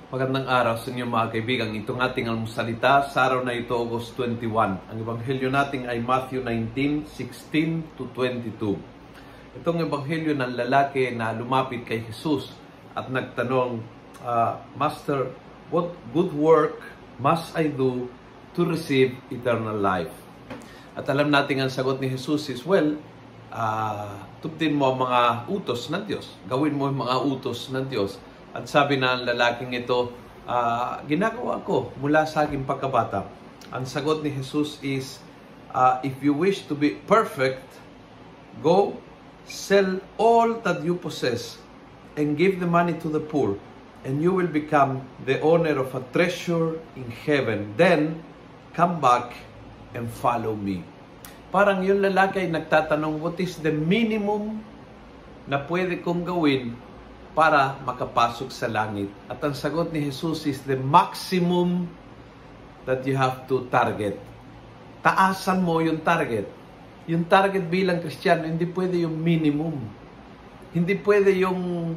Magandang araw sa inyo mga kaibigan. Itong ating almusalita sa araw na ito, August 21. Ang ebanghelyo natin ay Matthew 19:16 to 22. Itong ebanghelyo ng lalaki na lumapit kay Jesus at nagtanong, Master, what good work must I do to receive eternal life? At alam natin ang sagot ni Jesus is, tuptin mo ang mga utos ng Diyos. Gawin mo ang mga utos ng Diyos. At sabi ng lalaking ito, ginagawa ko mula sa aking pagkabata. Ang sagot ni Jesus is, if you wish to be perfect, go, sell all that you possess, and give the money to the poor, and you will become the owner of a treasure in heaven. Then, come back and follow me. Parang yung lalaki ay nagtatanong, what is the minimum na pwede kong gawin para makapasok sa langit? At ang sagot ni Jesus is the maximum that you have to target. Taasan mo yung target. Yung target bilang Kristiyano, hindi pwede yung minimum. Hindi pwede yung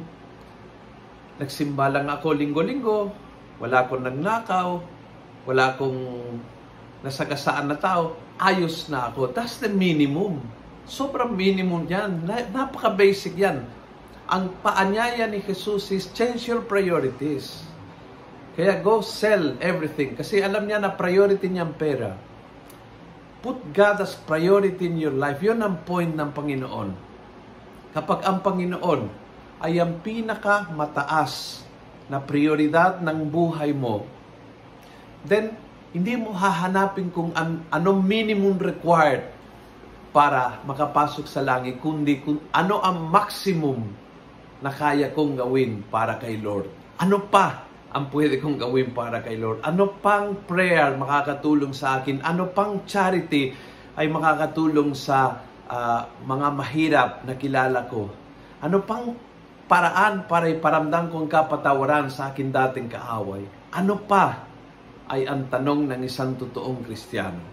nagsimba lang ako linggo-linggo, wala akong nagnakaw, wala akong nasagasaan na tao, ayos na ako. That's the minimum. Sobrang minimum yan. Napaka-basic yan. Ang paanyaya ni Jesus is change your priorities. Kaya go sell everything. Kasi alam niya na priority niya ang pera. Put God as priority in your life. Yun ang point ng Panginoon. Kapag ang Panginoon ay ang pinakamataas na prioridad ng buhay mo, then hindi mo hahanapin kung anong minimum required para makapasok sa langit, kundi kung ano ang maximum na kaya kong gawin para kay Lord. Ano pa ang pwede kong gawin para kay Lord? Ano pang prayer makakatulong sa akin? Ano pang charity ay makakatulong sa mga mahirap na kilala ko? Ano pang paraan para iparamdam kong kapatawaran sa akin dating kaaway? Ano pa ay ang tanong ng isang totoong Kristiyano?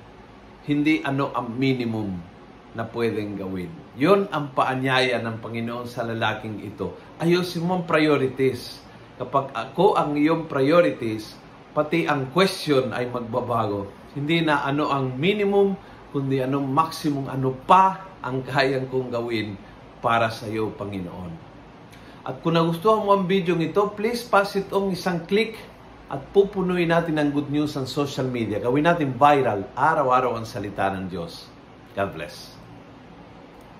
Hindi ano ang minimum na pwedeng gawin. Yon ang paanyaya ng Panginoon sa lalaking ito. Ayusin mo ang priorities. Kapag ako ang iyong priorities, pati ang question ay magbabago. Hindi na ano ang minimum, kundi anong maximum, ano pa ang kayang kong gawin para sa iyo, Panginoon. At kung nagustuhan mo ang video ito, please pass it on isang click at pupunuin natin ang good news sa social media. Gawin natin viral, araw-araw ang salita ng Diyos. God bless.